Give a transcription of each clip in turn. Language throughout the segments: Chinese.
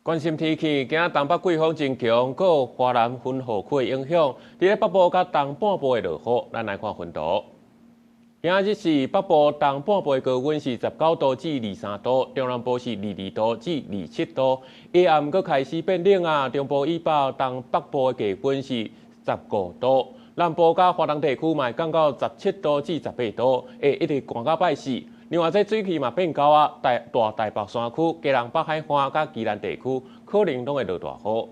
关心天气，今仔东北季风真强，阁有华南风雨区的影响，伫咧北部甲东半部的落雨，咱来看温度。今仔日是北部东半部的高温是19度至23度，中南部是22度至27度。夜暗阁开始变冷啊，中部以北、东北部的低温是15度，南部甲华南地区嘛降到17度至18度，会一直寒到拜四。另外，这水气嘛变高啊，大台北山区、基隆北海岸甲宜兰地区可能拢会落大雨。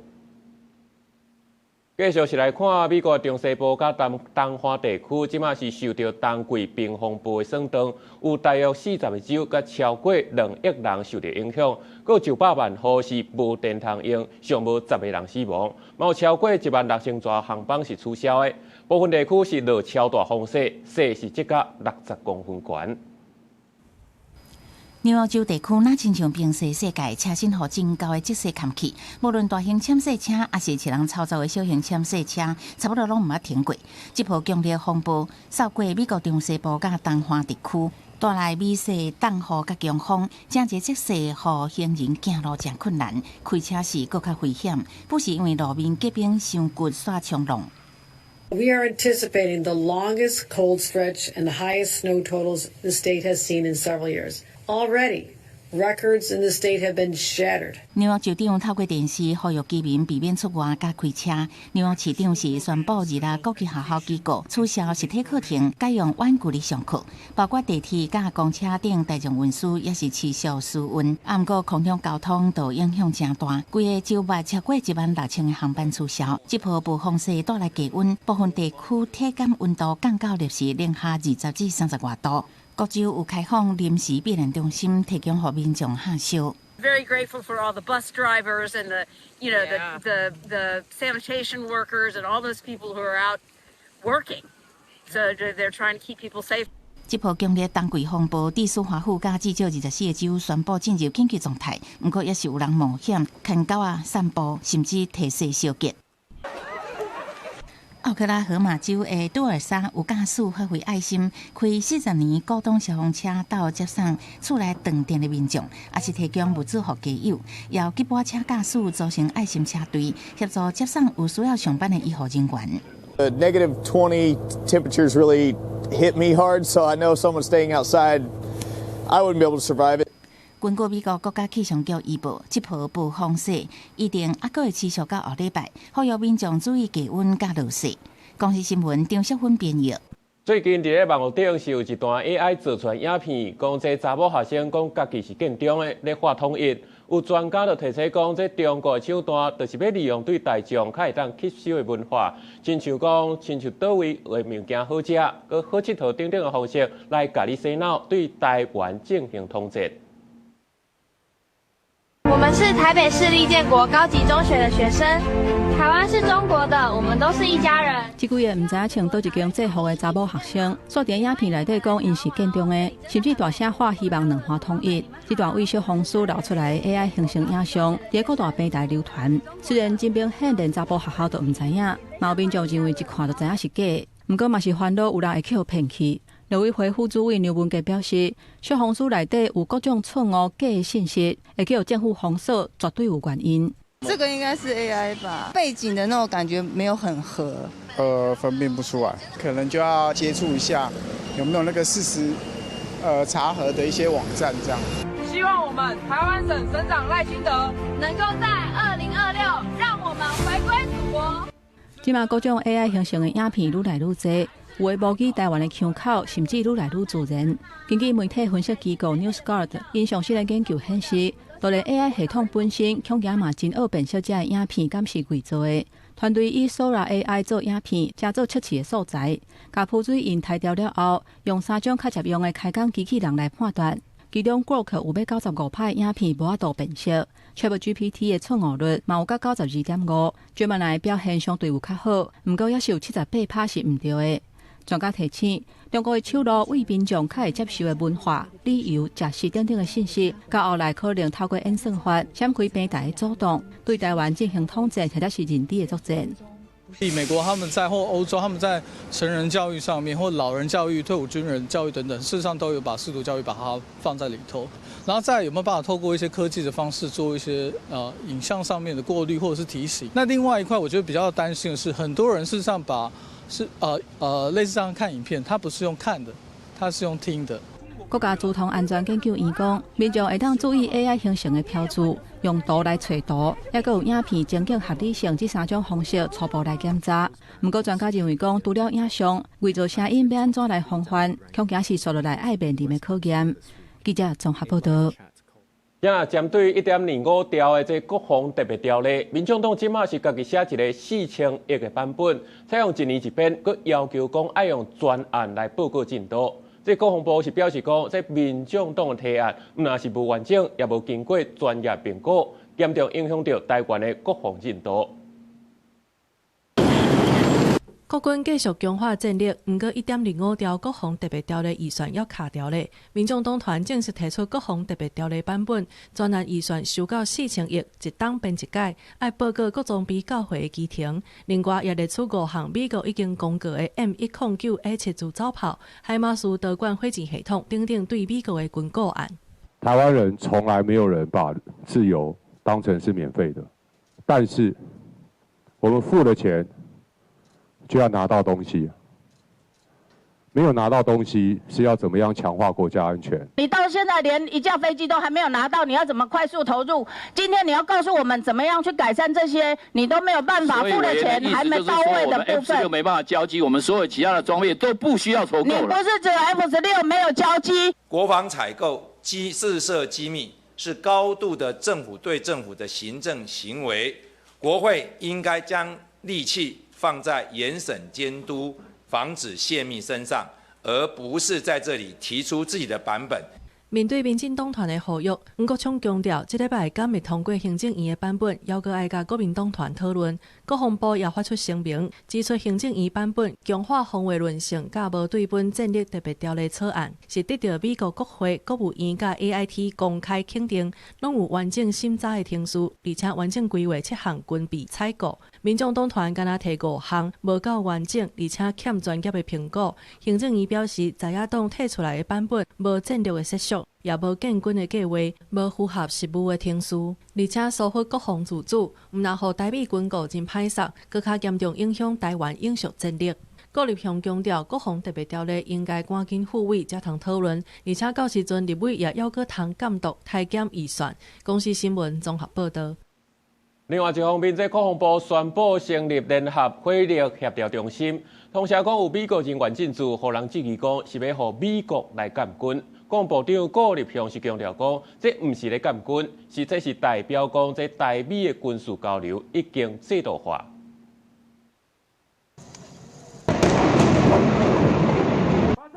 继续是来看美国中西部甲东岸地区，即马是受到冬季冰风暴的霜冻，有大约40个州甲超过2亿人受到影响，阁900万户是无电通用，尚无10个人死亡，嘛有超过16000座航班是取消的。部分地区是落超大风雪，雪是积甲60公分悬。纽澳洲地区那亲像平时世界车身互真高的积雪砍去，无论大型潜水车还是一人操作的小型潜水车，差不多拢毋捌停过。这波强烈风暴扫过美国中西部甲东岸地区，带来美势冻雨甲强风，真侪积雪互行人行路真困难，开车时更较危险，不是因为路面结冰伤骨煞冲浪。We are anticipating the longest cold stretch and the highest snow totals the state has seen in several years. Already, records in the state have been shattered. 纽约州长透过电视呼吁居民避免出外加开车。纽约市长是宣布日国际学校机构取消实体课程，改用远距离上课，包括地铁甲公车等大众运输也是持续疏运。不过空中交通都影响真大，规个周末超过16000个航班取消。这波暴风雪带来低温，部分地区体感温度降到摄氏零下20至30外度。各州有开放临时避难中心，提供予民众下宿。Very grateful for all the bus drivers and the sanitation workers and all those people who are out working. So they're trying to keep people safe. 这波强烈冬季风暴，地苏华府甲至少24个州宣布进入紧急状态，不过也是有人冒险牵狗仔散步，甚至提雪小结。奥克拉荷马州的杜尔莎有驾驶发挥爱心，开40年高档消防车到接送厝内断电的民众，也是提供物资给家友。由吉普车驾驶组成爱心车队，协助接送有需要上班的医护人员。The -20 temperatures really hit me hard, so I know someone staying outside, I wouldn't be able to survive it. 根据美国国家气象局预报，这波暴风雪一定还会持续到后礼拜，呼吁民众注意低温甲落雪。公司新闻张淑芬编译。最近伫咧网络顶是有一段 AI 做出来影片，讲这查某学生讲家己是建中的，咧画统一。有专家就提出讲，这中国的手段就是要利用对大众较会当吸收的文化，亲像倒位的物件好食，佮好佚佗等等的方式来甲你洗脑，对台湾进行统战。我们是台北市立建国高级中学的学生，台湾是中国的，我们都是一家人。这几个唔知影穿倒一间制服的查某学生，刷在影片内底讲因是建中的，甚至大声喊希望两岸统一。这段猥亵风书流出来的 AI 形成影像，在各大平台流传。虽然真明显连查甫学校都唔知影，有民众认为一看就知影是假，不过嘛是烦恼有人会去互骗去。陆委会副主委刘文杰表示，小红书内底有各种错误假的信息，会去有政府封锁，绝对有原因。这个应该是 AI 吧，背景的那种感觉没有很合，分辨不出来，可能就要接触一下有没有那个事实查核的一些网站这样。希望我们台湾省省长赖清德能够在2026让我们回归祖国。即马各种 AI 形成的影片愈来愈多。有的模拟台湾的腔口，甚至愈来愈自然。根据媒体分析机构 NewsGuard 因详细的研究显示，就连 AI 系统本身，恐惊嘛真学辨小姐的影片敢是伪造的。团队以 Sora AI 做影片，加做测试的素材，甲浮水印抬掉了后，用3种较实用的开讲机器人来判断。其中 Grok 有要95%的影片无法度辨识 ，ChatGPT 的错误率嘛有到92.5%，专门来表现相对有较好，不过也是有78%是唔对的。专家提醒，中国的手路为民众较会接受的文化、旅游、食食等等的信息，到后来可能透过演算法闪开平台的主动，对台湾进行统战或者是认知的作战。美国他们在或欧洲他们在成人教育上面，或老人教育、退伍军人教育等等，事实上都有把视读教育把它放在里头。然后再有没有办法透过一些科技的方式做一些影像上面的过滤或者是提醒？那另外一块我觉得比较担心的是，很多人事实上类似这样看影片，他不是用看的，他是用听的。国家交通安全研究院讲，民众会当注意 AI 形成的标注，用图来找图，也佮有影片情景合理性这3种方式初步来检查。不过专家认为讲，除了影像，为做声音要安怎来防范，恐惊是受落来爱面临的考验。记者综合报道。针对1.25条的这国防特别条例，民众党即马是家己写一个4000亿的版本，采用1年1编，佮要求讲爱用专案来报告进度。这国防部是表示讲，这民众党的提案，唔但是无完整，也无经过专业评估，严重影响到台湾的国防进度。国军继续强化战力，不过1.25条国防特别条例预算要卡掉咧。民众党团正式提出国防特别条例版本，专案预算收到4000亿，一档编一改，要报告各装备教会的基庭。另外也列出5项美国已经公告的 M109A7自走炮、海马斯导管火箭系统等等对美国的军购案。台湾人从来没有人把自由当成是免费的，但是我们付了钱。就要拿到东西，没有拿到东西是要怎么样强化国家安全？你到现在连一架飞机都还没有拿到，你要怎么快速投入？今天你要告诉我们怎么样去改善这些，你都没有办法，付了钱还没到位的部分。F16没办法交机，我们所有其他的装备都不需要筹购了。你不是只有 F16没有交机？国防采购自设机密是高度的政府对政府的行政行为，国会应该将力气放在严审监督、防止泄密身上，而不是在这里提出自己的版本。面对民进党团的呼吁，吴国昌强调，这礼拜敢未通过行政院的版本，要搁爱甲国民党团讨论。国防部也发出声明，指出行政院版本强化防卫论性甲无对本战力特别条例草案，是得到美国国会、国务院甲 AIT 公开肯定，拢有完整审查的程序，而且完整规划7项军备采购。民众党团敢若提5项无够完整，而且欠专业的评估。行政院表示，在野党摕出来的版本无战略的设想。也无建军的计划，无符合实务的程序，而且疏忽国防自主，毋但互台美军购真歹势，更加严重影响台湾永续战力。郭立雄强调，国防特别条例应该赶紧复委才通讨论，而且到时阵立委也要搁通监督台检预算。公司新闻综合报道。另外一方面，国防部宣布成立联合火力协调中心，同时讲有美国人员进驻，互人质疑讲是要互美国来监军。国防部长郭立雄是强调讲，这不是咧监军，这是代表讲这台美的军事交流已经制度化。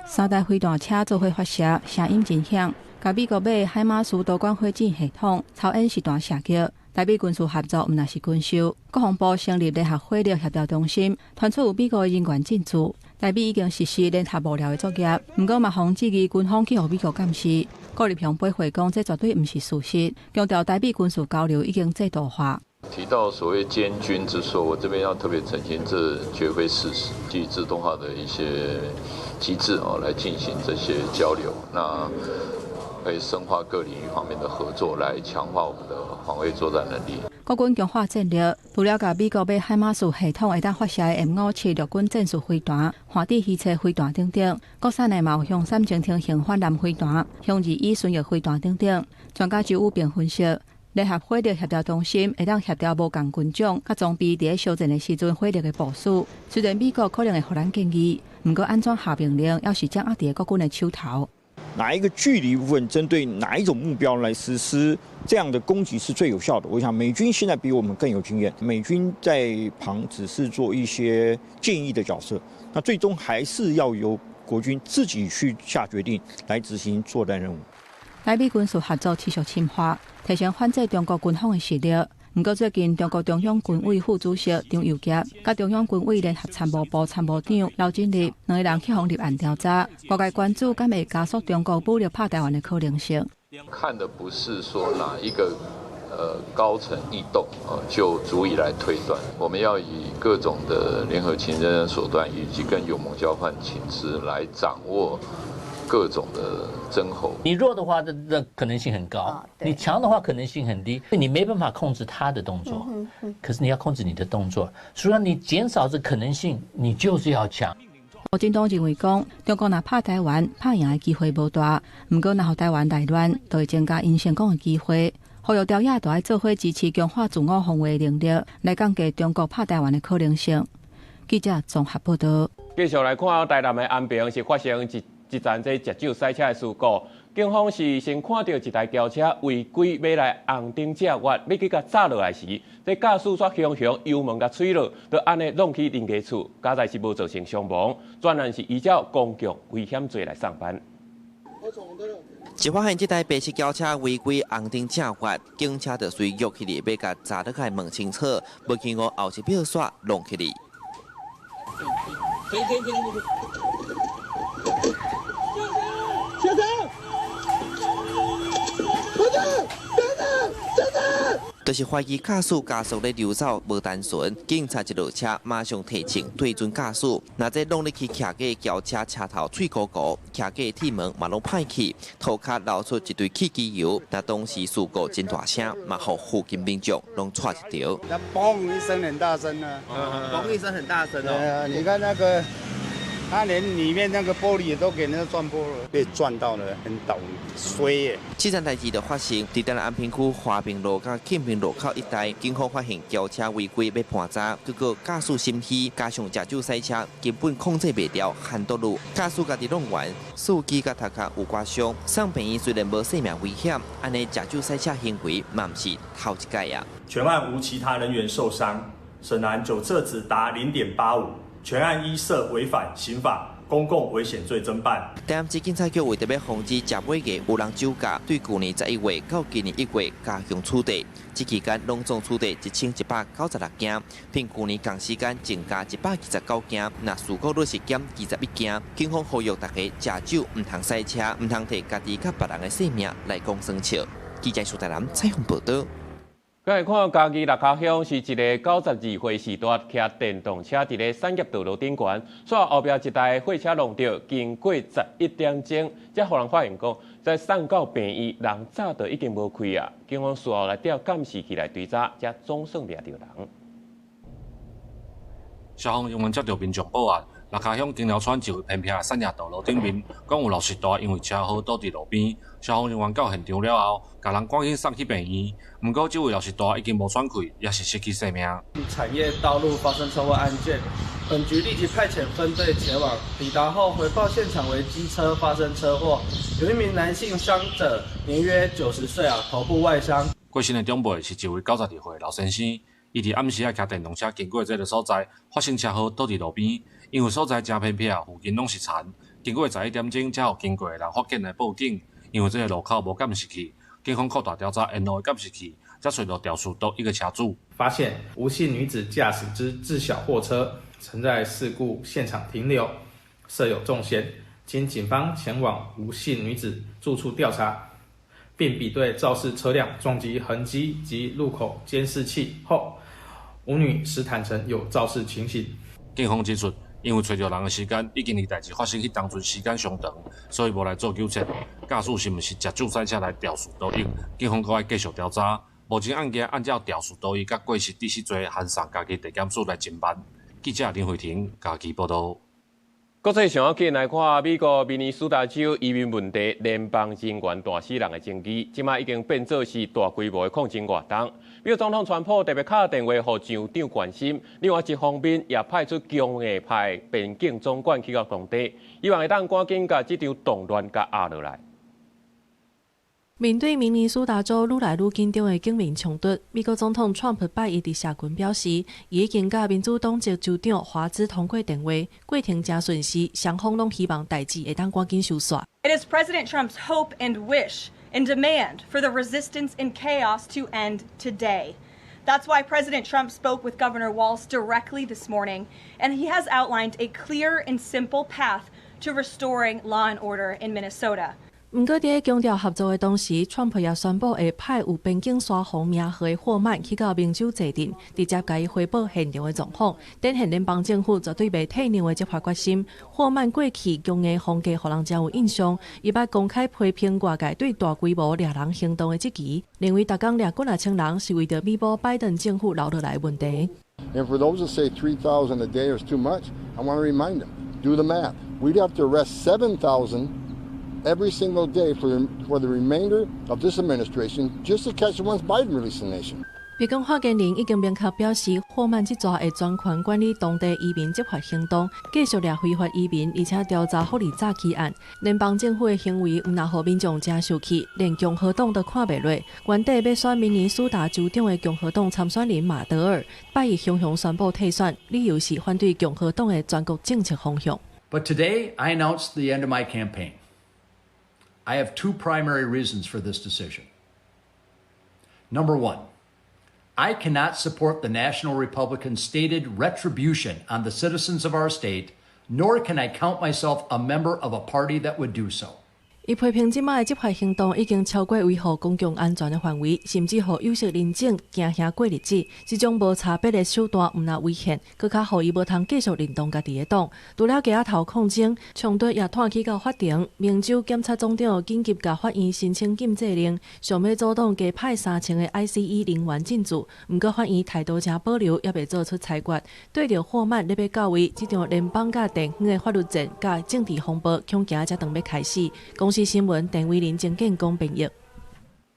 3台飞弹车做伙发射，声音真响，甲美国买海马斯导管火箭系统超音时段射击。台美军事合作毋但是军售，国防部成立联合火力协调中心，传出有美国人员进驻。台美已经实施联合幕僚的作业，不过嘛，防质疑军方去互美国监视。郭立雄驳回讲，这绝对不是事实，强调台美军事交流已经制度化。提到所谓监军之说，我这边要特别澄清，这绝非事实。基于自动化的一些机制来进行这些交流，那可以深化各领域方面的合作，来强化我们的防卫作战能力。国军强化战略，除了甲美国买海马斯系统会当发射的 M57陆军战术飞弹、海底汽车飞弹等等，国产的嘛有向3型轻型反舰飞弹、向2E巡弋飞弹等等。专家就有并分析，联合火力协调中心会当协调无共军种甲装备伫咧烧战的时阵火力的部署。虽然美国可能会互咱建议，不过安怎下命令，要是掌握伫国军的手头。哪一个距离部分针对哪一种目标来实施这样的攻击是最有效的？我想美军现在比我们更有经验，美军在旁只是做一些建议的角色，那最终还是要由国军自己去下决定来执行作战任务。台美军事合作持续深化，提升反制中国军方的实力。不过最近，中国中央军委副主席张又杰甲中央军委联合参谋部参谋长刘振立两个人去方立案调查，外界关注敢会加速中国武力拍台湾的可能性。看的不是说哪一个高层异动就足以来推断。我们要以各种的联合情侦手段，以及跟友盟交换情资来掌握各种的征候。你弱的话，这可能性很高；你强的话，可能性很低。你没办法控制他的动作，可是你要控制你的动作。所以说，你减少这可能性，你就是要强。吴振东认为讲，中国若拍台湾，拍赢的机会无大，不过若互台湾内乱，就会增加因成功的机会。呼吁朝野都要做伙支持强化自我防卫能力，来降低中国拍台湾的可能性。记者综合报道。继续来看台南的安平是发生一站这食酒赛车的事故，警方是先看到一台轿车违规要来红灯正月，要去甲炸落来时，这驾驶煞雄雄油门甲吹落，就安尼弄去邻家厝，加在是无造成伤亡，专案是依照公共危险罪来上班。一发现这台白色轿车违规红灯正月，警车就随约起嚟要甲炸落来问清楚，无经过后一秒煞弄起嚟。小张，就是怀疑驾驶加速咧溜走无单纯，警察一落车马上提醒对准驾驶，那在弄入去徛嘅轿车车头脆鼓鼓，徛嘅铁门嘛拢歹去，涂骹流出一堆汽机油，那当时事故真大声，嘛互附近民众拢踹一条。那嘣一声很大声啊！嘣一声很大声哦。对啊，你看那个。他连里面那个玻璃都给人家撞破了，被撞到了，很倒衰耶。这件代志就发生在台南安平区华平路甲庆平路口一带，警方发现轿车违规要盘查，结果驾驶心虚，加上食酒赛车，根本控制袂了，hand道路，驾驶家己弄完，司机甲头壳有刮伤。送病院虽然无生命危险，安尼食酒赛车行为嘛不是头一届呀。全案无其他人员受伤，审男酒测值达0.85。全案依涉违反刑法公共危险罪侦办。台南市警察局为着要防止食尾嘅有人酒驾，对去年11月到今年1月加强处理，这期间拢总处理1196件，并去年同时间增加129件，那事故率是减21件。警方呼吁大家食酒唔通赛车，唔通摕家己甲别人嘅性命来讲生笑。记者苏台南采访报道。再来看嘉义六甲乡是一个92岁时代骑电动车伫咧产业道路顶悬，煞后壁一台货车弄到，经过11点钟，才互人发现讲，在送到病院，人早就已经无开啊。警方事后来调监视器来追查，才总算抓到人。消防人员接到民众报案，六甲乡金寮村一位偏僻的产业道路顶面，讲有60大因为车祸倒伫路边。消防人员到现场了后，把人赶紧送去病院。不过，这位60大已经无喘气，也是失去生命。产业道路发生车祸案件，本局立即派遣分队前往，抵达后回报现场为机车发生车祸，有一名男性伤者，年约90岁头部外伤。过身的长辈是一位92岁老先生。伊伫暗时啊骑电动车经过这个所在，发生车祸倒伫路边，因为所在真偏僻，附近拢是田。经过11点钟，才有经过的人发现来报警。因为这个路口无监视器，警方扩大调查沿路的监视器，才找到肇事多一个车主。发现吴姓女子驾驶之自小货车曾在事故现场停留，设有重嫌，经警方前往吴姓女子住处调查，并比对肇事车辆撞击痕迹及路口监视器后，吴女实坦承有肇事情形。警方指出，因为找到人的时间已经离代志发生迄当阵时间相长，所以无来做纠察。驾驶是毋是食酒赛车来肇事逃逸？警方阁要继续调查。目前案件按照肇事逃逸甲过失致死罪，函送家己地检署来侦办。记者林慧婷家己报道。国际上紧来看，美国明尼苏达州移民问题联邦人员大死人的争议，即马已经变作是大规模的抗争活动。美国总统川普特别打电话予州长关心，另外一方面也派出强硬派边境总管去到当地，希望会当赶紧甲这场动乱甲压落来。面对明尼苏达州愈来愈紧张的警民冲突，美国总统川普拜一伫社群表示，伊已经甲民主党籍州长华兹通过电话，过程真顺时，双方拢希望代志会当赶紧收煞。It is President Trump's hope and wish and demand for the resistance and chaos to end today. That's why President Trump spoke with Governor Walz directly this morning, and he has outlined a clear and simple path to restoring law and order in Minnesota. 不过，在强调合作的同时，川普也宣布会派有边境刷红名号的货曼去到明州坐镇，直接甲伊汇报现场的状况。展现联邦政府绝对袂退让的执法决心。货曼过去强硬风格，互人真有印象。伊捌公开批评外界对大规模掠人行动的积极，认为逐工掠几啊千人是为着弥补拜登政府留落来的问题。And for those that say 3,000 a day is too much, I want to remind them, do the math. We'd have to arrest 7,000 every single day for the remainder of this administration just to catch once Biden released the nation. 白宫发言人已经明确表示，霍曼这抓会专权管理当地移民执法行动，继续掠非法移民，而且调查福利诈欺案。联邦政府的行为唔但互民众真生气，连共和党都看袂落。原底要选明年苏达州长的共和党参选人马德尔，拜一雄雄宣布退选，理由是反对共和党的全国政策方向。But today I announced the end of my campaign. I have two primary reasons for this decision. Number one, I cannot support the National Republican's stated retribution on the citizens of our state, nor can I count myself a member of a party that would do so. 伊批评即卖的执法行动已经超过维护公共安全的范围，甚至互有色人种惊吓过日子。这种无差别的手段毋但危险，更加互伊无通继续认同家己的党。除了街头抗争，冲突也拖去到法庭。明州检察总长紧急甲法院申请禁制令，想要阻挡加派3000的 ICE 人员进驻。毋过法院态度真保留，也未做出裁决。对着霍曼要到位，这场联邦甲地方的法律战甲政治风波，恐惊才当要开始。新闻陈伟林郑建公编译。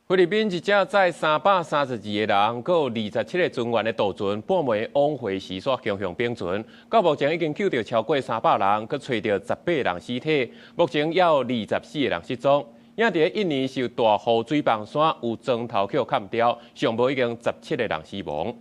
菲律宾一架载332个人，佮有27个船员的渡船半暝往回时速强向冰船，到目前已经救到超过300人，佮找到18人尸体，目前也有24个人失踪。影伫印尼受大雨水崩山有砖头壳砍掉，上无已经17个人死亡。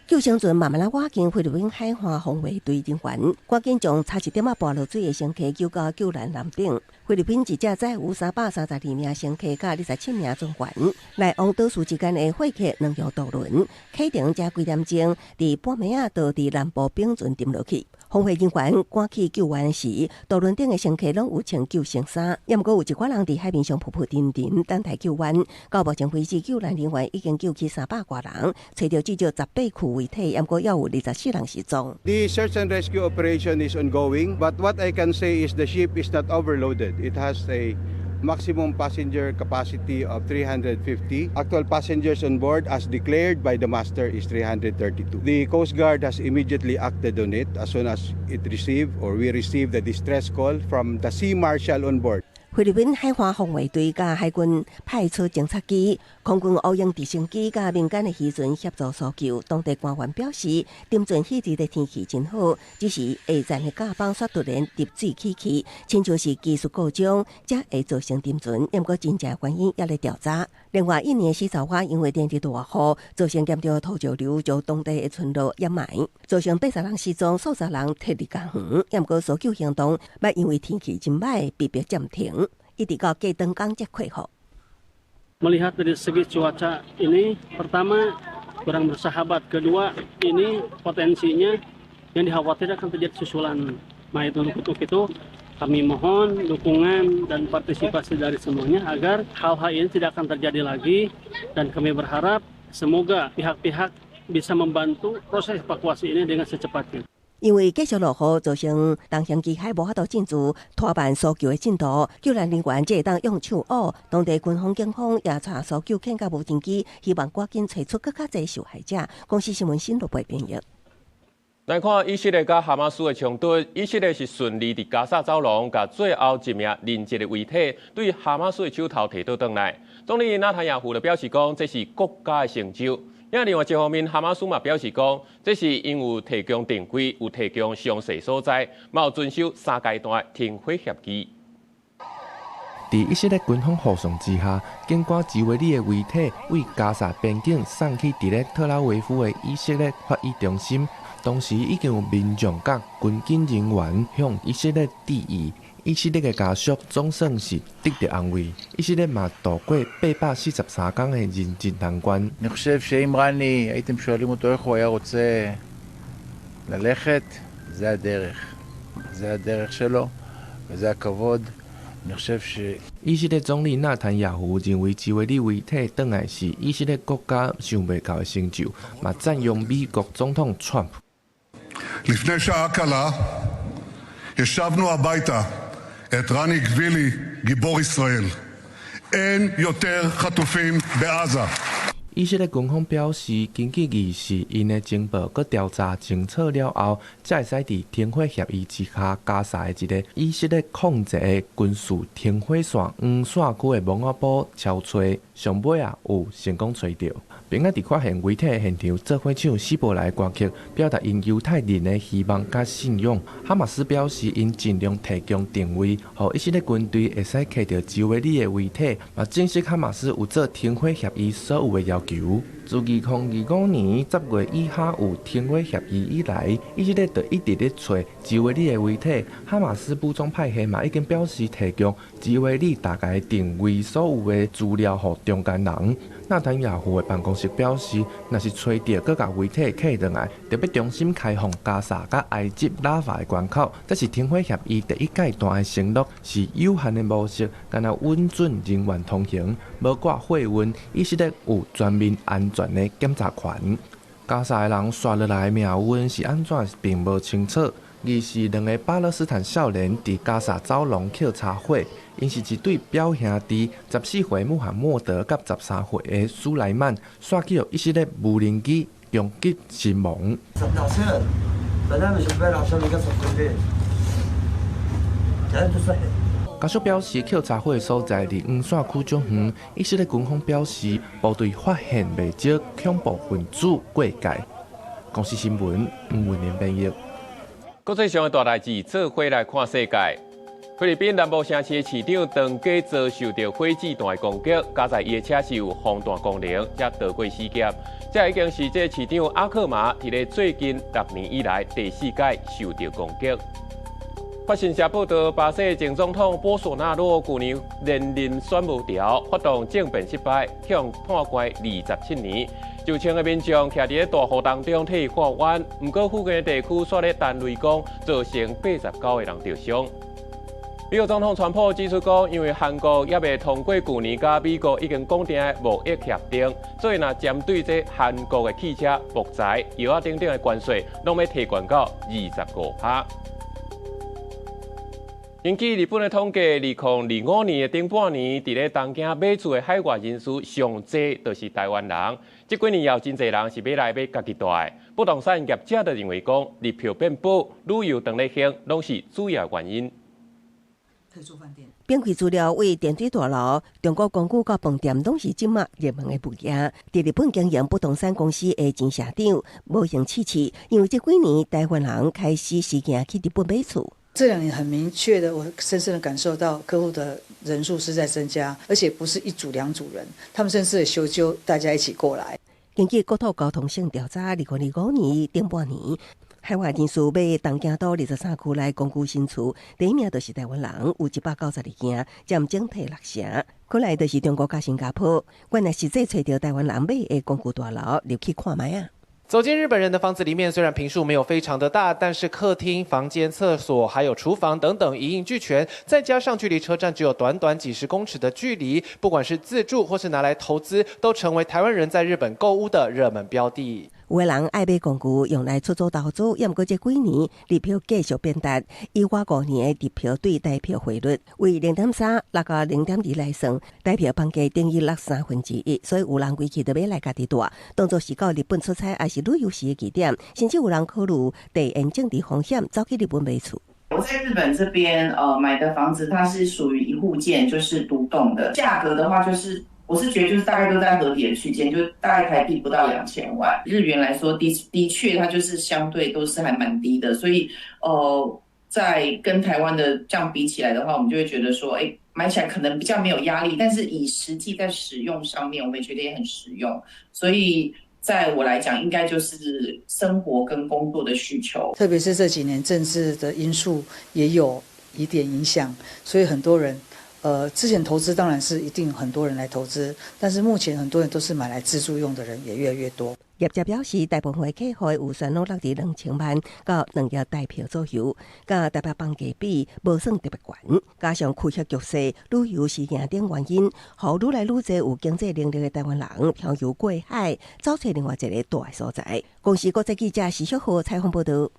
救生船慢慢拉经菲律宾海岸防卫队人员，赶紧将差1点半落水的乘客救到救难舰顶。菲律宾一架载有332名乘客甲27名船员，来往岛屿之间的货客两用渡轮，启程才几点钟，伫半暝啊，就伫南部冰船沉落去。防卫人员赶去救援时，渡轮顶的乘客拢有穿救生衫，也毋过有一寡人伫海面上扑扑沉沉等待救援。到目前为止，救难人员已经救去300多人，找到至少18具遗体，也毋过也有24人失踪。The search and rescue operation is ongoing, but what I can say is the ship is not overloaded. It has a maximum passenger capacity of 350. Actual passengers on board, as declared by the master, is 332. The Coast Guard has immediately acted on it as soon as we received the distress call from the Sea Marshal on board. 菲律宾海岸防卫队甲海军派出侦察机、空军乌鹰直升机甲民间的渔船协助搜救。当地官员表示，沉船迄日的天气真好，只是下站的甲板煞突然滴水起去，亲像是技术故障，才会造成沉船。不过真正原因也在调查。另外，印尼的洗澡花因为连日大雨，造成严重的土石流，将当地的村落淹埋，造成80人失踪，数十人脱离家园。不过搜救行动要因为天气真歹，被迫暂停。一直到隔灯刚才恢复。Melihat dari segi cuaca ini, pertama kurang bersahabat, kedua ini potensinya yang dikhawatirkan akan terjadi susulan mayat untuk itu. Kami mohon dukungan dan partisipasi dari semuanya agar hal-hal ini tidak akan terjadi lagi dan kami berharap semoga pihak-pihak bisa membantu proses evakuasi ini dengan secepatnya. 因为继续落雨，造成东向机海无法度进驻，拖慢搜救的进度。救难人员只会当用手握，当地军方、警方也查搜救犬甲无人机，希望赶紧找出更加侪受害者。公司新闻新录播编译。来看以色列甲哈马斯的冲突，以色列是顺利伫加沙走廊，甲最后一名人质的遗体对哈马斯的手头摕倒转来。总理纳坦雅胡就表示讲，这是国家的成就。另外一方面，哈马斯嘛表示讲，这是因有提供定规，有提供详细所在，嘛有遵守3阶段停火协议。在以色列军方护送之下，警官吉维利的遗体为加沙边境送去伫咧特拉维夫的以色列法医中心，同时已经有民众甲军警人员向以色列致意。以色列的家属总算是得到安慰。以色列嘛度过843天的人质难关。אני חושב שאם רני הייתם שואלים אותו איך הוא היה רוצה ללכת, זה הדרך. זה הדרך שלו, וזה הכבוד 以色列总理纳坦雅胡认为自卫队遗体返来是以色列国家想袂到的成就，嘛赞扬美国总统 Trump。לפני שעה קלה השבנו הביתה את רני גבילי, גיבור ישראל. אין יותר חטופים בעזה. 以色列军方表示，根据仪式，因的情报佮调查清楚了后，才会使伫停火协议之下，加沙的一个以色列控制的军事停火线黄线区的蒙阿堡超吹，上尾有成功吹到，并且伫发现遗体的现场，做火手希伯来歌曲，表达因犹太人的希望甲信仰。哈马斯表示，因尽量提供定位，互以色列军队会使摕到自卫队的遗体，嘛证实哈马斯有做停火协议所有的要求。自2025年10月以下有停火协议以来，以色列就一直咧找自卫队的遗体。哈马斯武装派系嘛已经表示提供自卫队大概定位所有的资料予中间人。纳坦雅胡的办公室表示，若是找到佮甲遗体客回来，特别重新开放加沙甲埃及拉法的关口，这是停火协议第一阶段的承诺，是有限的模式，敢若允准人员通行，无挂货运，以色列有全面安全的检查权。加沙的人刷落来的命运是安怎，并无清楚。二是两个巴勒斯坦少年伫加沙走廊捡柴火，因是一对表兄弟，14岁穆罕默德甲13岁的苏莱曼，刷去以色列无人机攻击身亡。家属表示，捡柴火的所在离黄线区足远。以色列军方表示，部队发现未少恐怖分子过界。公司新闻吴文连编译。国际上的大代志，做伙来看世界。菲律宾南部城市的市长当家遭受到火子弹的攻击，加在伊的车是有防弹功能，才逃过死劫。这已经是这市长阿克马伫咧最近6年以来第4届受到攻击。法新社报道，巴西前总统波索纳罗去年连任选无调，发动政变失败，向判关27年。就千个民众徛伫大雨当中替伊化冤，不过附近的地区刷咧弹雷公，造成89个人受伤。美国总统川普指出讲，因为韩国也未通过去年甲美国已经讲定的贸易协定，所以若针对这韩国的汽车、木材、药啊等等的关税，拢要提悬到25%。根据日本的统计，2025年的顶半年，伫咧东京买厝的海外人数上济，就是台湾人。这几年有真侪人是买来买家己住的。不动产业者就认为讲，日票变薄、旅游当咧兴，拢是主要原因。编辑资料为电梯大楼、中国公寓、甲饭店拢是即马热门的物件。伫日本经营不动产公司的前社长无形刺激，因为这几年台湾人开始时行去日本买厝。这2年很明确的，我深深的感受到客户的人数是在增加，而且不是1组2组人，他们甚至修纠大家一起过来。根据国土交通省调查，2025年顶半年，海外人士买东京都23区内公寓新厝，第一名就是台湾人，有192件，占整体6成。区内就是中国甲新加坡。原来实际找到台湾人买的公寓大楼，入去看卖啊！走进日本人的房子里面，虽然坪数没有非常的大，但是客厅、房间、厕所还有厨房等等一应俱全，再加上距离车站只有短短几10公尺的距离，不管是自住或是拿来投资，都成为台湾人在日本购屋的热门标的。有的人爱买公寓用来出租投资，也毋过这几年日票继续变淡。以我5年的日票对台票汇率为0.3落到0.2来算，台票房价等于落1/3，所以有人规气都要来家己住，当作是到日本出差还是旅游时的起点，甚至有人考虑地缘政治风险走去日本买厝。我在日本这边买的房子，它是属于1户建，就是独栋的，价格的话我是觉得就是大概都在合理的区间，就大概台币不到2000万，日元来说的确它就是相对都是还蛮低的，所以在跟台湾的这样比起来的话，我们就会觉得说，买起来可能比较没有压力，但是以实际在使用上面，我们也觉得也很实用，所以在我来讲，应该就是生活跟工作的需求，特别是这几年政治的因素也有一点影响，所以很多人。之前投资当然是一定很多人来投资，但是目前很多人都是买来自住用的人也越来越多。业者表示，大部分客户预算拢落伫2000万到2亿台票左右，甲台北房价比无算特别悬，加上区域局势、旅游市场等原因，互愈来愈侪有经济能力的台湾人漂游过海，找找另外一个大的所在。公司国际记者徐小浩采访报道。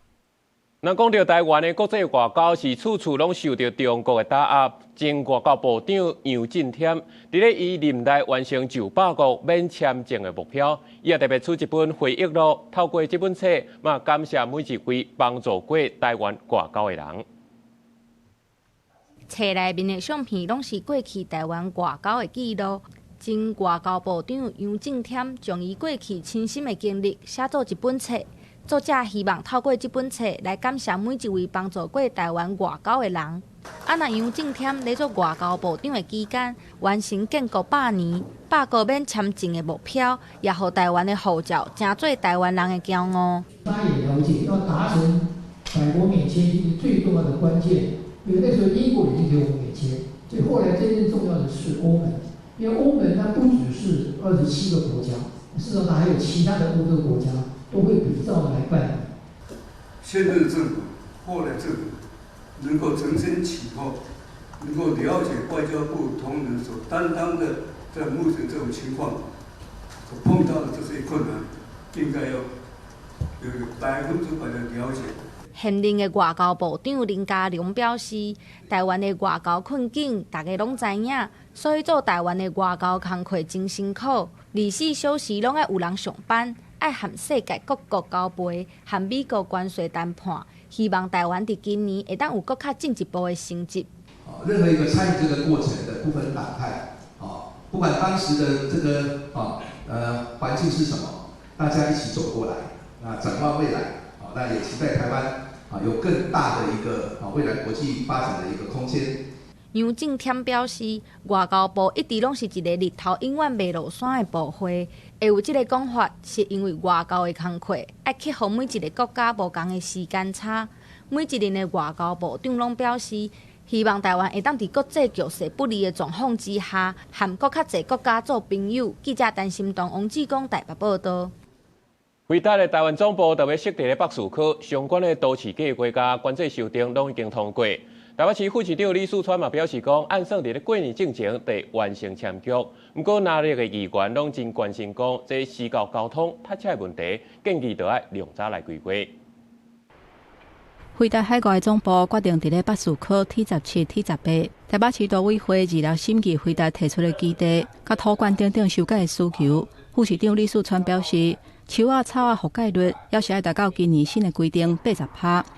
咱讲到台湾的国际外交是处处拢受到中国的打压，前外交部长杨振添伫咧伊任内完成900个免签证的目标，伊也特别出一本回忆录，透过这本册嘛，感谢每一位帮助过台湾外交的人。册内面的相片拢是过去台湾外交的记录。前外交部长杨振添将伊过去亲身的经历写作一本册。作者希望透过这本册来感谢每一位帮助过台湾外交的人。那杨振添在做外交部长的期间，完成建国100年100个免签证的目标，也让台湾的护照成做台湾人的骄傲。他也了解，要达成百国免签最重要的关键，因为那时候英国已经给我们免签，所以后来真正重要的是欧盟，因为欧盟它不只是27个国家，事实上它还有其他的欧洲国家。都会比照来办。现任政府、后来政府能够承先启后，能够了解外交部同仁所担当的在目前这种情况所碰到的这些困难，应该要有100%的了解。现任的外交部长林佳龙表示，台湾的外交困境大家拢知影，所以做台湾的外交工作真辛苦，24小时拢要有人上班。爱和世界各国交配，和美国关税谈判，希望台湾伫今年会当有更较进一步的成绩。任何一个参与这个过程的不分党派，不管当时的这个环境是什么，大家一起走过来，那展望未来，那也期待台湾有更大的一个未来国际发展的一个空间。杨振添表示，外交部一直拢是一个日头永远袂落山的部会。会有这个讲法，是因为外交的工作要克服每一个国家不同的时间差。每一任的外交部长拢表示，希望台湾会当伫国际局势不利的状况之下，和更较侪国家做朋友。记者陈心东、王志光台北报道。伟大的台湾总部特别设立的北市区相关的都市计划加管制修订拢已经通过。台北市副市长李树川嘛表示讲，按算伫咧过年之前得完成签约。不过，哪里的议员拢真关心讲，这市郊交通塞车的问题，建议就要量早来规划。飞达海外的总部决定伫咧北市区 T17、T18，台北市都委会二了审议飞达提出的基地，甲土管等等修改的需求。副市长李树川表示，树仔草仔覆盖率要是要达到今年新的规定80%，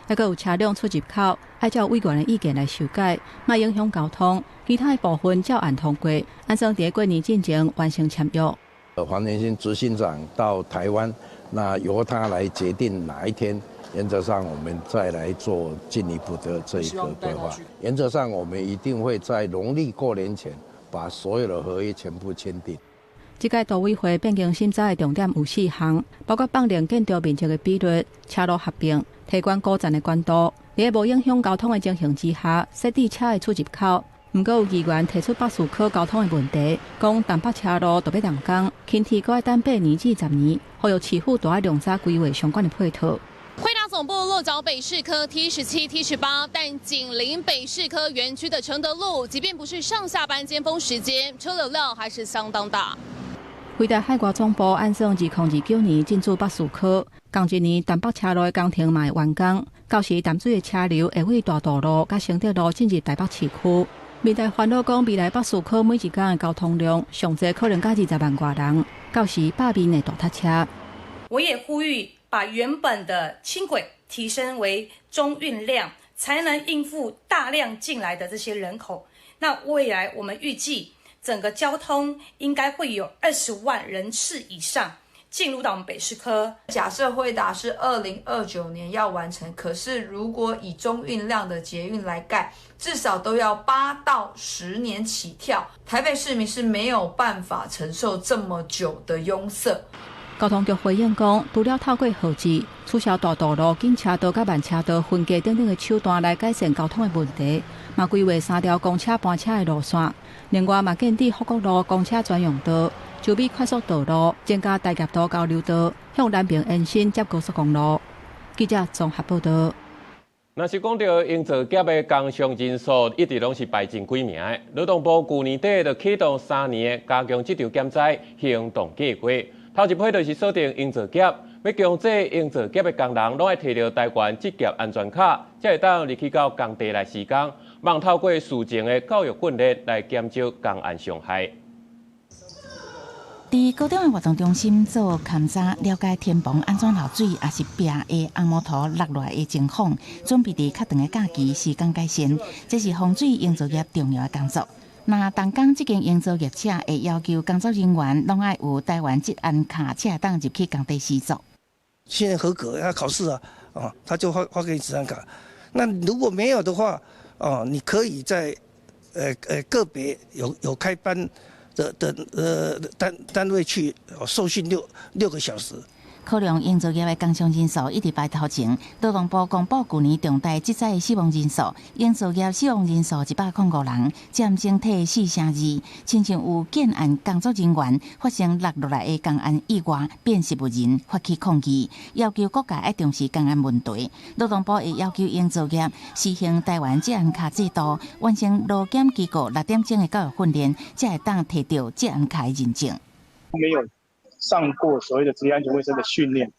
还佫有车辆出入口要照委员的意见来修改，莫影响交通。其他的部分照按通过，按算伫过年进前完成签约。黄仁勋执行长到台湾，那由他来决定哪一天。原则上，我们再来做进一步的这一个规划。原则上，我们一定会在农历过年前把所有的合约全部签订。这届都委会变更审查的重点有4项，包括放量建筑面积的比率、车路合并、提高高站的宽度，在无影响交通的情形之下，设置车的出入口。不过有议员提出北市区交通的问题，讲台北车路特别动工，轻铁搁要等8年至10年，呼吁市府都要量早规划相关的配套。辉达总部落脚北市科 T17、T18，但紧邻北市科园区的承德路，即便不是上下班尖峰时间，车流量还是相当大。飞达海外总部按算2029年进驻北市区，同一年台北车路的工程嘛会完工，到时淡水的车流会为大道路甲承德路进入台北市区。民代烦恼讲，未来北市区每一天的交通量上济可能加20万外人，到时百面的大塞车。我也呼吁把原本的轻轨提升为中运量，才能应付大量进来的这些人口。那未来我们预计整个交通应该会有20万人次以上进入到我们北市科。假设辉达是2029年要完成，可是如果以中运量的捷运来盖，至少都要8到10年起跳。台北市民是没有办法承受这么久的拥塞。交通局回应讲，除了透过号志、取消大道路、紧车道甲慢车道分隔等等的手段来改善交通的问题，嘛规划3条公车班车的路线。另外，嘛建置福国路公车专用道、洲美快速道路，增加大业道交流道，向南平延伸接高速公路。记者综合报道。若是讲到应造业的工伤人数，一直拢是排前几名的。劳动部去年底就启动3年的加强职场减灾行动计划，头一批就是锁定应造业，要强制应造业的工人拢爱摕到台湾职业安全卡，才会当入去到工地来施工，望透过事前的教育训练来减少工安伤害。伫高中的活动中心做勘查，了解天棚安怎漏水，也是壁的红毛土落落来的情况，准备伫较长的假期施工改善，这是防水营造业重要的工作。那动工这间营造业者会要求工作人员拢爱有台湾职安卡，才会当入去工地施作。现在合格要考试他就发给你职安卡。那如果没有的话，你可以在个别有开班的单位去受训6个小时。考量营造业的工伤人数一直排头前，劳动部公布去年重大职灾的死亡人数，营造业死亡人数105人，占整体4%。亲像有建案工作人员发生落落来的工安意外，变食物人发起抗议，要求国家要重视工安问题。劳动部也要求营造业实行台湾职安卡制度，完成劳检机构6点钟的教育训练，才会当摕到职安卡的认证。没有上过所谓的职业安全卫生的训练，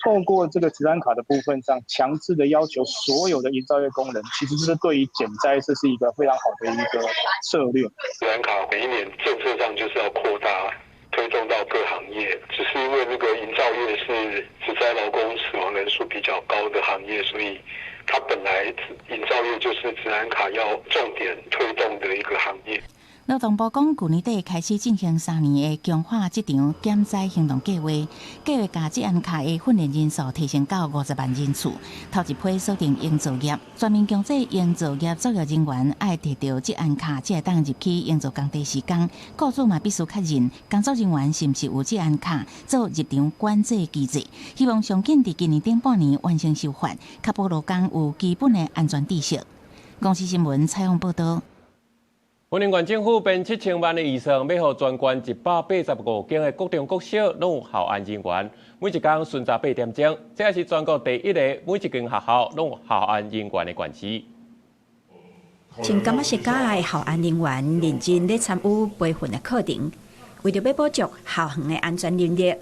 透过这个职安卡的部分上，强制的要求所有的营造业工人，其实是对于减灾，这是一个非常好的一个策略。职安卡每一年政策上就是要扩大推动到各行业，只是因为那个营造业是职灾劳工死亡人数比较高的行业，所以它本来营造业就是职安卡要重点推动的一个行业。劳动部讲，去年底开始进行3年的强化职场减灾行动计划，计划把职安卡的训练人数提升到50万人次。头一批锁定营造业，全面强制营造业作业人员爱摕到职安卡，才会当入去营造工地施工。雇主嘛必须确认工作人员是毋是有职安卡，做入场管制机制。希望上紧伫今年顶半年完成修法，确保劳工有基本的安全知识。公司新闻采访报道。云林县政府编7000万的预算，要予全县185间的各中各小拢有校安人员，每一天巡查8点钟，这也是全国第一个每一间学校拢有校安人员的县市。真感觉是家的校安人员认真咧参与培训的课程，为着要保障校园的安全能力。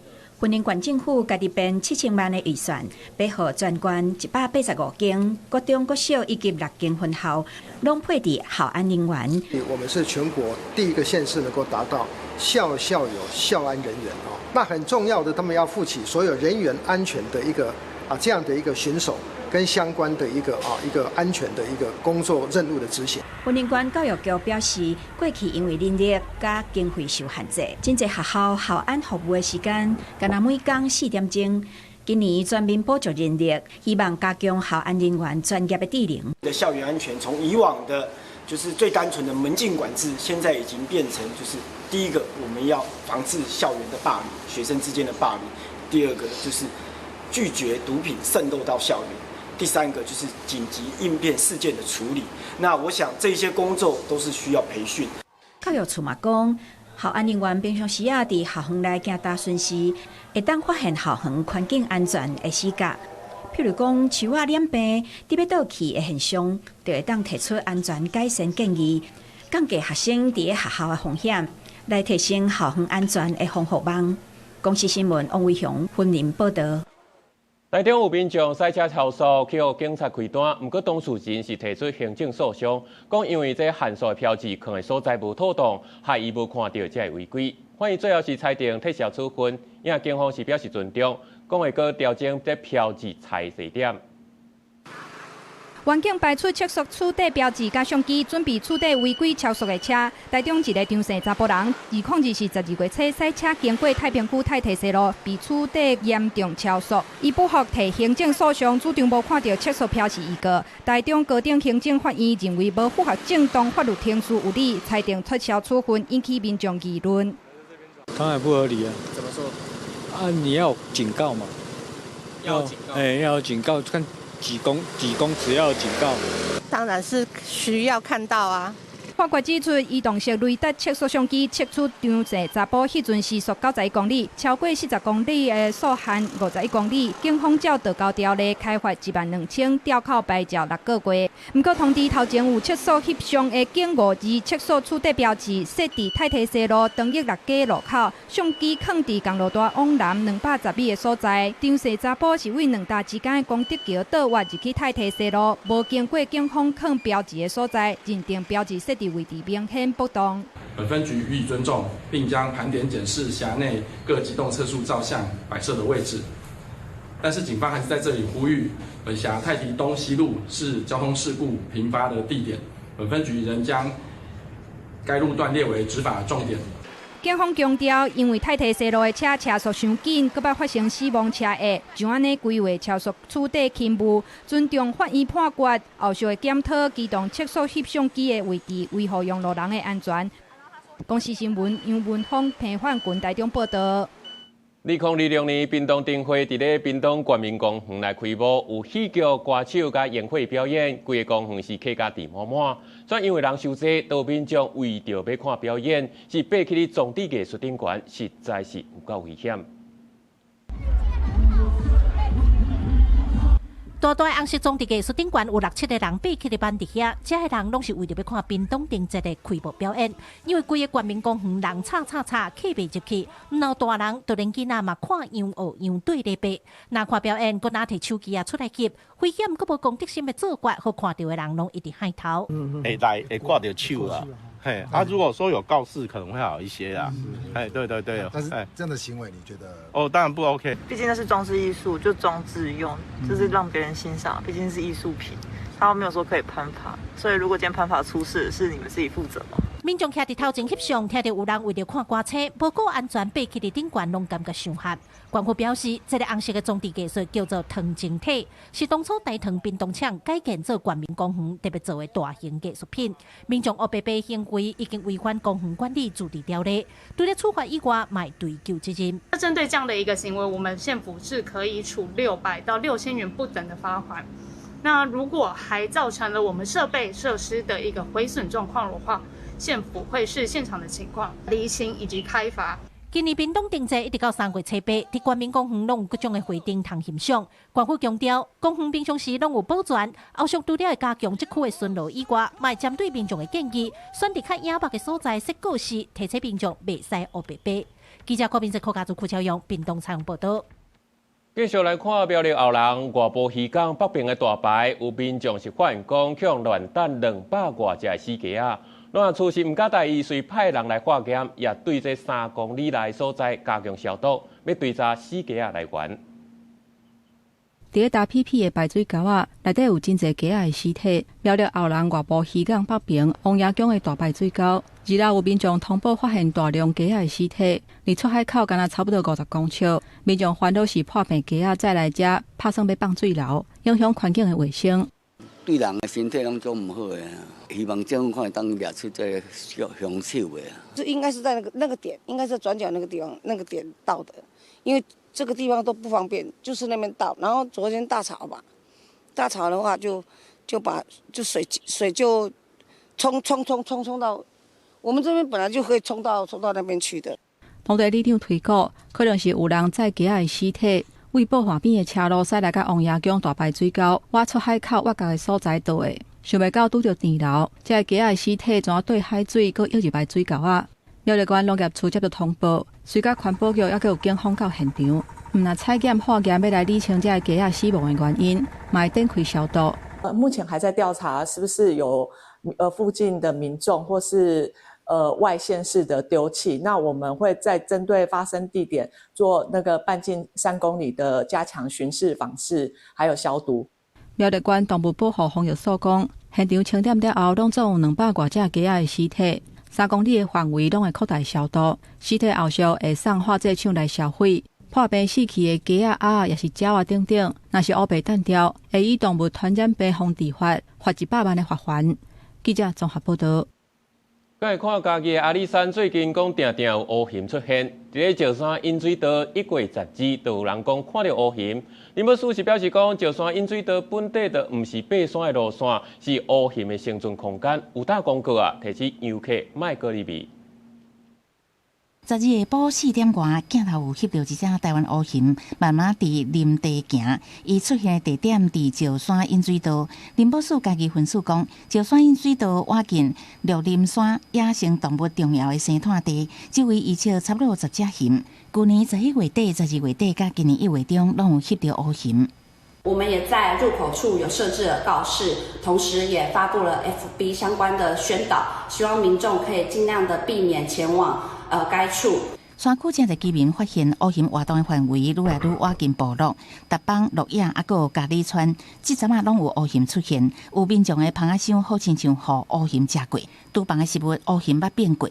云林县政府家己编7000万的预算，要予全县185间各中各小以及6间分校，拢配置校安人员。我们是全国第一个县市能够达到校校有校安人员那很重要的，他们要负起所有人员安全的一个这样的一个巡守跟相关的一个安全的一个工作任务的执行。云林县教育局表示，过去因为人力加经费受限制，真侪学校校安服务的时间，敢若每天4点钟。今年全面补足人力，希望加强校安人员专业的技能。的校园安全，从以往的就是最单纯的门禁管制，现在已经变成就是第一个我们要防治校园的霸凌，学生之间的霸凌；第二个就是拒绝毒品渗透到校园。第3个就是紧急应变事件的处理。那我想这些工作都是需要培训。教育处嘛讲，校安人员平常时伫校园内行大巡视，会当发现校园环境安全的死角。譬如讲树仔染病、滴要倒去的现象，就会当提出安全改善建议，降低学生伫学校的风险，来提升校园安全的防护网。公司新闻王伟雄云林报道。台中有民众赛车超速，去予警察开单，不过当事人是提出行政诉讼，讲因为这限速的标志放的所在无妥当，害伊无看到才会违规。反映最后是裁定撤销处分，因为警方是表示尊重，讲会搁调整这标志踩细点。员警排出测速处底标志加相机，准备处理违规超速的车。台中一个张姓查甫人，2024是12月初赛车经过太平区太提西路，被处理严重超速，伊不服提行政诉讼，主张无看到测速标示预告。台中高等行政法院认为无符合正当法律程序有理，裁定撤销处分，引起民众议论。当然不合理啊！怎么说？你要警告嘛？要警告。要有警告，看几公尺要有警告。当然是需要看到啊。法官指出，移动式雷达测速相机测出张姓查甫迄阵时速91公里，超过40公里的速限51公里。警方照道交条例开罚12000，吊扣牌照6个月。不过通知头前有测速翕相的警务及测速处地标志设伫太提西路长益6街路口，相机放伫公路大往南210米的所在。张姓查甫是为2大之间的公德桥倒弯入去太提西路，无经过警方放标志的所在，认定标志设伫位置明显不当。本分局予以尊重，并将盘点检视辖内各机动测速照相摆设的位置。但是警方还是在这里呼吁，本辖太提东西路是交通事故频发的地点，本分局仍将该路段列为执法重点。警方强调，因为太提西路的车速伤紧，搁捌发生死亡车祸，就安尼规划超速处理勤务，尊重法院判决，后续会检讨机动测速翕相机的位置，维护用路人的安全。公视新闻杨文峰、彭焕群台中报道。2026年屏东灯会伫咧屏东国民公园来开幕，有戏剧、歌手甲宴会表演，规个公园是客家地满满。转因为人伤济，岛民众为着要看表演，是爬起哩装置艺术顶悬，实在是有够危险。大大红色装置艺术顶悬有6-7个人爬起来班伫遐，这些人拢是为着要看屏东灯节的开幕表演。因为规个国民公园人吵，客袂入去，唔闹大人，就连囡仔嘛看样学样对咧爬。若看表演，佫拿摕手机出来翕，危险佫无公德心的做法，好看到的人拢一直嗨头。会挂着手啊。嘿，如果说有告示可能会好一些啦。对。但是这样的行为，你觉得？哦，当然不 OK。毕竟那是装置艺术，就装置用，就是让别人欣赏，毕竟是艺术品。他没有说可以攀爬，所以如果今天攀爬出事，是你们自己负责吗？民众徛伫头前翕相，听到有人为了看歌车，无顾安全爬起伫顶悬，拢感觉伤吓。官府表示，这个红色的装置艺术叫做藤晶体，是当初大藤滨东厂改建做国民公园特别做的大型艺术品。民众黑白白行为已经违反公园管理治理条例，除了处罚以外，卖追究责任。那针对这样的一个行为，我们县府是可以处600到6000元不等的罚款。那如果还造成了我们设备设施的一个毁损状况的话，县府会视现场的情况厘清以及开罚。今年屏东灯节一直到3月7日，伫国民公园拢有各种的花灯通欣赏。官府强调，公园平常时拢有保全，后续除了会加强这区的巡逻以外，嘛会针对民众的建议，选择较隐蔽的所在设告示，提醒民众袂使黑白爬。记者柯明志、柯家族、柯超阳，屏东采访报道。继续来看苗栗后龙外埔渔港北边的大牌，有民众是发现讲向乱弹200多只死鸡啊！乱处是唔敢大意，随派人来化验，也对这3公里内所在加强消毒，要追查死鸡啊来源。伫大屁屁的排水沟啊，内底有真侪鸡仔的尸体。苗栗后龙外埔渔港北边王爷江的大排水沟，2日有民众通报发现大量鸡仔的尸体，离出海口敢若差不多50公尺。民众烦恼是破病鸡仔再来遮，拍算要放水流，影响环境的卫生。对人的身体拢总唔好的，希望政府看会当掠出这凶手的。这应该是在那个点，应该是转角那个地方那个点到的，因为这个地方都不方便，就是那边到。然后昨天大潮嘛，大潮的话就把水就冲到我们这边本来就可以冲到那边去的。当地里长推估，可能是有人载鸡仔的尸体。为保河边的车路驶来到王爷江大排水沟，挖出海口挖角的所在倒的，想袂到拄着电流，这鸡仔的尸体怎对海水，搁跃入排水沟啊！苗栗县农业处接到通报，随甲环保局也有警方到现场，若采检化验要来理清这鸡仔死亡的原因，嘛会展开消毒。目前还在调查是不是有附近的民众或是外县市的丢弃，那我们会再针对发生地点做那个半径3公里的加强巡视、访视，还有消毒。苗栗县动物保护防疫所讲，现场清点了后，拢总有200多只鸡仔的尸体，3公里的范围拢会扩大消毒，尸体后续会送化制厂来销毁。破病死去的鸡仔、鸭也是鸟啊等等，若是乌白弹条，会以动物传染病防治法罚100万的罚款。记者综合报道。咱看家己的阿里山最近讲定定有乌熊出现，伫咧石山引水道1月10日，就有人讲看到乌熊。林务署是表示讲，石山引水道本地就毋是爬山的路线，是乌熊的生存空间。有大广告啊，提醒游客莫过入味。昨日下晡4点外，镜头有翕到一只台湾乌熊，慢慢伫林地行。伊出现的地点伫石山引水道。林务署家己分析讲，石山引水道挖近鹿林山野生动物重要的生态地，周围遗弃差不多10只熊。去年11月底、12月底，甲今年1月中，拢有翕到乌熊。我们也在入口处有设置了告示，同时也发布了 FB 相关的宣导，希望民众可以尽量的避免前往该处。山区正在居民发现乌熊活动的范围愈来愈挖近部落，达邦、鹿野还有咖喱川，这阵啊拢有乌熊出现。有民众的棚仔箱好亲像互乌熊食过，厨房的食物乌熊捌变过。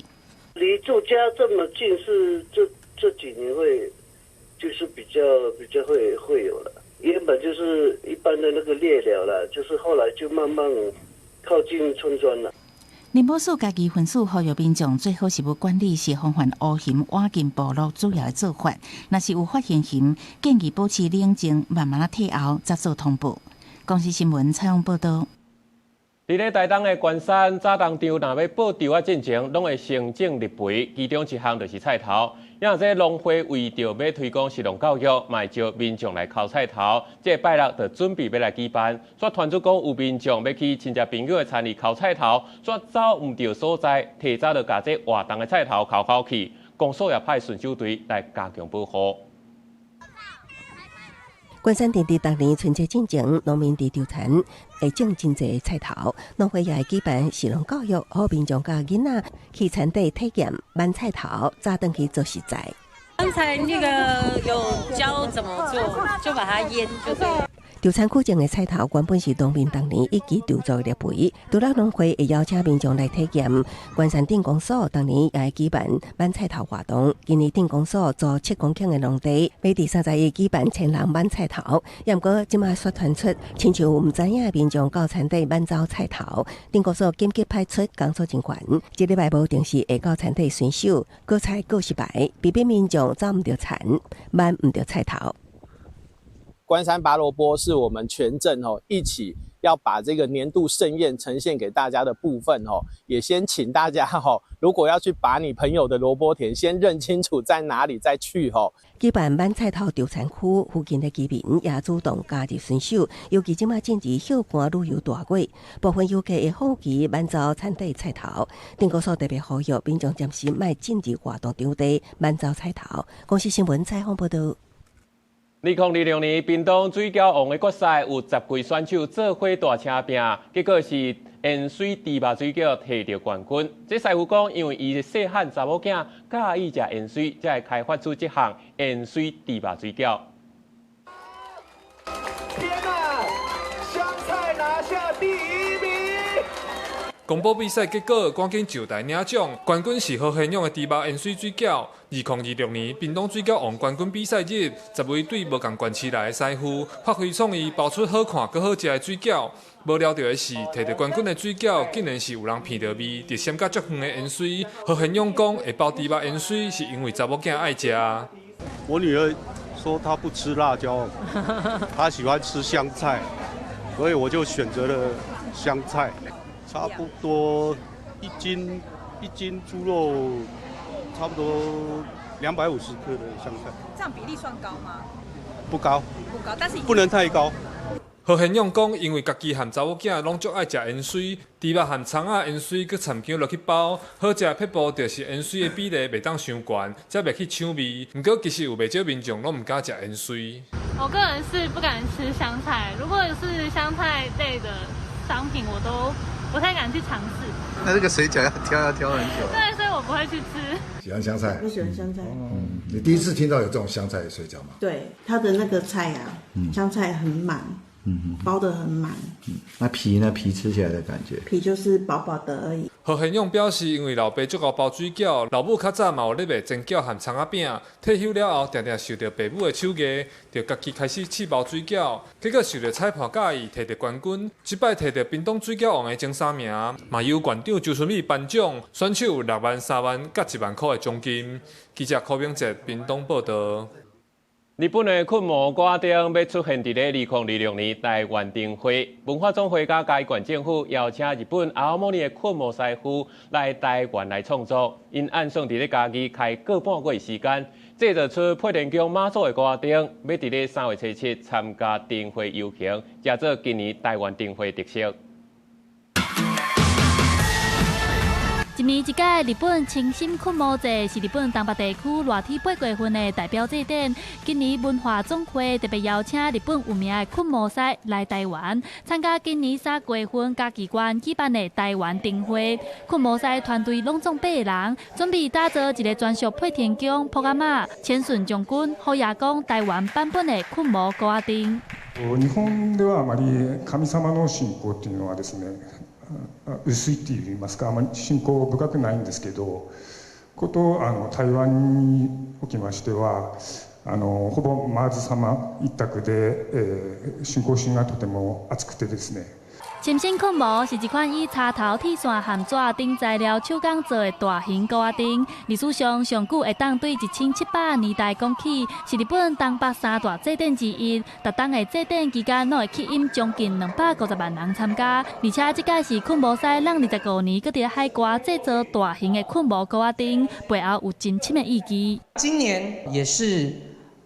离住家这么近，是这几年会就是比较会有了。原本就是一般的那个猎寮了，就是后来就慢慢靠近村庄了。林务署家己分署呼吁民众最好食物管理是防范乌熊挖进部落主要的做法。若是有发现熊，建议保持冷静，慢慢退后再做通报。公视新闻采访报道。伫咧台东的关山早当场，若要报稻啊进前，拢会先种立培，其中一项就是菜头。因这农会为着要推广食农教育，卖招民众来烤菜头。这拜六就准备要来举办，煞传出讲有民众要去亲戚朋友的田里烤菜头，煞找唔到所在，提早就把这活动的菜头烤去，公所也派巡守队来加强保护。关山电力当年春节进前，农民伫稻田会种真侪菜头，农会也会举办食农教育，互民众甲囡仔去田地体验挽菜头，早回去做实在。刚才那个有教怎么做，就把它腌就对了。稻田区种的菜头原本是农民当年一起稻作的培，除了农会会邀请民众来体验。关山电工所当年也会举办挽菜头活动，今年电工所做7公顷的农地，每伫30日举办1000人挽菜头。也毋过即马宣传出，亲像毋知影的民众到田地挽走菜头，电工所紧急派出工作人员，一礼拜无定时会到田地巡守，各菜各失败，避免民众找毋到田，挽毋到菜头。关山拔萝卜是我们全镇一起要把这个年度盛宴呈现给大家的部分也先请大家如果要去拔你朋友的萝卜田，先认清楚在哪里再去举办挽菜头稻田区附近的居民也主动加入巡守，尤其即马正值孝官旅游大月，部分游客会好奇挽走田地菜头。电工所特别呼吁民众暂时莫进入活动场地挽走菜头。公视新闻采访报道。2026年屏东水饺王的决赛有10位选手做伙大车拼，结果是盐水猪肉水饺摕到冠军。这师傅讲，因为伊是细汉查某囝，介意食盐水，才会开发出这项盐水猪肉水饺。天啊！香菜拿下第1名！公布比赛结果，赶紧就台领奖，冠军是何贤勇的猪肉盐水水饺。2026年屏东水饺王冠军比赛日，10位对无共县市来的师傅发挥创意，包出好看佮好食的水饺。无料到的是，摕到冠军的水饺，竟然是有人骗到味，伫闪甲足远的盐水。何贤勇讲，会包猪肉盐水，是因为查某囝爱食。我女儿说她不吃辣椒，她喜欢吃香菜，所以我就选择了香菜。差不多一斤猪肉，差不多250克的香菜。这样比例算高吗？不高，但是不能太高。何贤勇讲，因为家己和查某囝拢足爱食盐水，猪肉和葱仔盐水，佮掺姜落去包，好食撇步就是盐水的比例袂当伤悬，才袂去抢味。不过其实有袂少民众拢唔敢食盐水。我个人是不敢吃香菜，如果是香菜类的商品，我都不太敢去尝试。那这个水饺要挑很久。对，所以我不会去吃。喜欢香菜？我喜欢香菜。你第一次听到有这种香菜水饺吗？对，它的那个菜啊，香菜很满，包得很满。那皮呢？皮吃起来的感觉？皮就是薄薄的而已。何贤勇表示，因为老爸足够包水饺，老母较早嘛有咧卖蒸饺和葱仔饼，退休了后常常受到爸母的手艺，就家己开始试包水饺，结果受到裁判介意，摕到冠军。这摆摕到屏东水饺王的前3名，嘛由馆长周春美颁奖，选手6万、3万、甲1万块的奖金。记者柯明哲屏东报道。日本的困魔歌丁要出现伫咧2026年台湾灯会，文化总会甲该县政府邀请日本青森的困魔师傅来台湾来创作，因按算伫咧家己开个半月时间，制作出配田宫妈祖的歌丁，要伫咧3月初7参加灯会游行，加做今年台湾灯会特色。一年一届日本青森困魔节是日本东北地区热天8月份的代表祭典。今年文化总会特别邀请日本有名的困魔师来台湾，参加今年3月份嘉义县举办的台湾灯会。困魔师团队拢总8个人，准备打造一个专属配田宫、普加马、千顺将军、虎爷公台湾版本的困魔歌丁。日本ではあまり神様の信仰っていうのはですね。薄いって言いますか、あまり信仰深くないんですけど、台湾におきましてはほぼマーズ様一択で、信仰心がとても厚くてですね。青森困魔是一款以插头、铁线和纸等材料手工做的大型高仔灯，历史上上久会当对1700年代讲起，是日本东北3大祭典之一。逐档的祭典期间，拢会吸引将近250万人参加，而且这届是困魔师让25年，搁伫海外制作大型的困魔高仔灯，背后有真深的意义。今年也是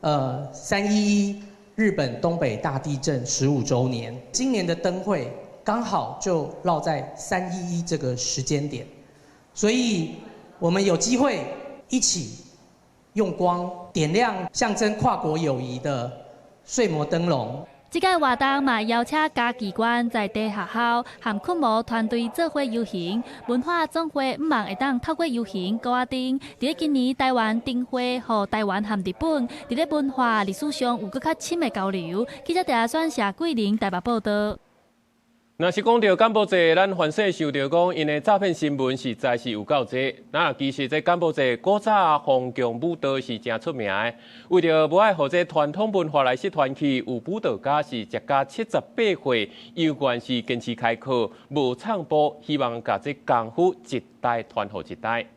311日本东北大地震15周年，今年的灯会。刚好就落在311这个时间点，所以我们有机会一起用光点亮象征跨国友谊的睡魔灯笼。这届活动嘛邀请嘉义县在地学校和困魔团队做伙游行，文化总会毋望会当透过游行高仔灯，伫咧今年台湾灯会，和台湾和日本伫咧文化历史上有更较深的交流。记者台选谢桂玲台北报道。若是讲到柬埔寨，咱凡世想到讲因的诈骗新闻实在是有够多。那其实这柬埔寨古早皇宫舞蹈是真出名的，为着无爱让这传统文化来失传去，有舞蹈家是一家78岁，有关是坚持开课，无唱播，希望把这功夫一代传给一代。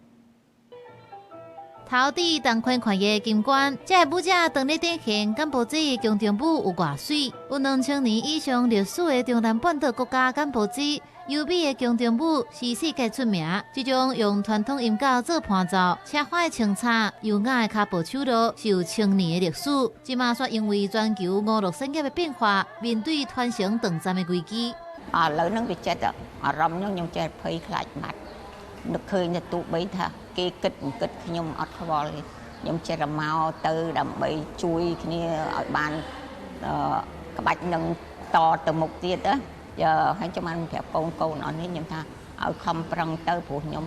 头伫东昆看的金冠，这个舞者当日典型柬埔寨的宫廷舞有偌水，有2000年以上历史的中南半岛国家柬埔寨。优美的宫廷舞是世界出名，这种用传统音乐做伴奏、车花的清插、优雅的脚步手路是有1000年的历史。即马却因为全球5、6产业的变化，面对传承短暂的危机。ឥឡូវហ្នឹងវាចិត្តអារម្មណ៍ខ្ញុំចេះភ័យខ្លាចបាត់នឹកឃើញតែទោះបីថាគេគិតមិនគិតខ្ញុំអត់ខ្វល់ទេខ្ញុំចេះតែមកទៅដើម្បីជួយគ្នាឲ្យបានក្បាច់នឹងតទៅមុខទៀតណាហើយខ្ញុំបានប្រាប់កូនអស់នេះខ្ញុំថាឲ្យខំប្រឹងទៅព្រោះខ្ញុំ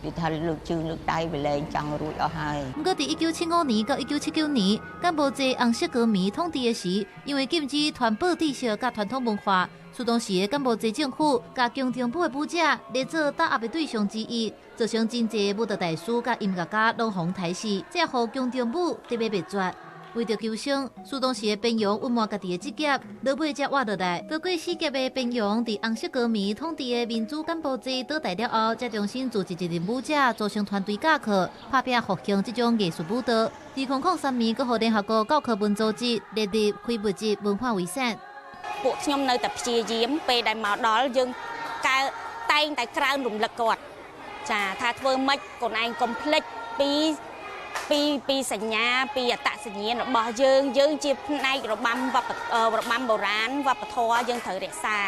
វាថាលើកជើងលើកដៃវាលែងចង់រួចអស់ហើយ不过，伫1975年到1979年，柬埔寨红色革命统治的时，因为禁止传播知识甲传统文化，所当时的柬埔寨政府甲宫廷舞的舞者列做打压的对象之一，造成真侪舞蹈大师甲音乐家拢逢台死，才互宫廷舞特别灭绝。为着求生，苏当时的边洋隐瞒家己的职业，落尾才活落来。过过4级的边洋，伫红色革命统治的民主柬埔寨倒台了后，才重新组织一支舞者，组成团队教课，拍拼复兴这种艺术舞蹈。2003年，佮互联合国教科文组织列入非物质文化遗产。ពួកខ្ញុំនៅតែព្យាយាមពេលដែលមកដល់យើងតែងតែក្រើនរំលឹកគាត់ចាថាធ្វើម៉េចកូនឯងកុំភ្លេចពីសញ្ញាពីអត្តសញ្ញាណរបស់យើងជាផ្នែករបាំបុរាណវប្បធម៌យើងត្រូវរក្សា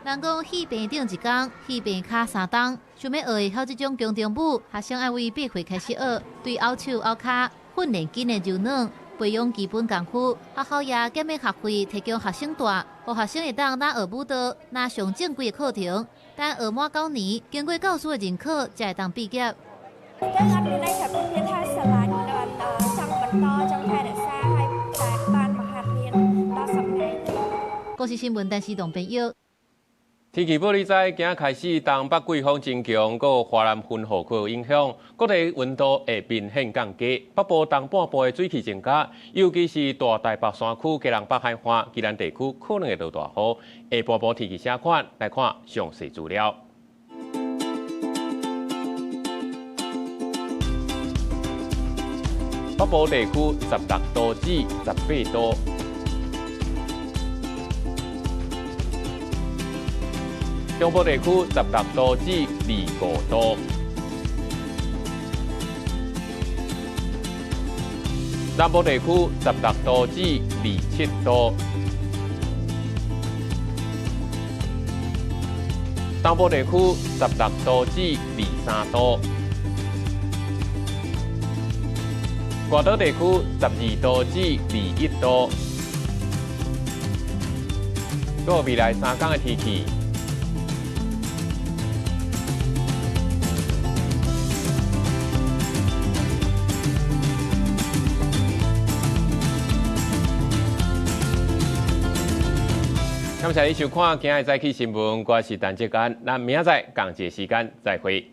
人讲戏病顶一天，戏病卡3冬。想要学好这种宫廷舞，学生要为8岁开始学，对拗手拗脚训练筋的柔软，培养基本功夫。学校也减免学费，提供学生带，让学生会当哪学舞蹈，哪上正规的课程。但学满9年，经过教师的认可，才会当毕业。យើងអត់មានន័យថាពួកគេថាស្រឡាញ់ចង់បន្តចង់ថែរក្សាឲ្យតែបានមហារៀនដល់សប្តាហ៍高国视新闻电视同朋友。天气报你知，今仔开始东北季风增强，佮华南云雨区有影响，各地温度会明显降低。北部东半部的水汽增加，尤其是大台北山区、基隆北海岸、宜兰地区可能会落大雨。下半部天气啥款？来看详细资料。北部地区16度至18度。中部地区16度至25度，南部地区16度至27度，东部地区16度至23度，外岛地区12度至21度。个未来3天的天气。感谢你收看今日早起新闻，我是陈志安，咱明仔载同一时间再会。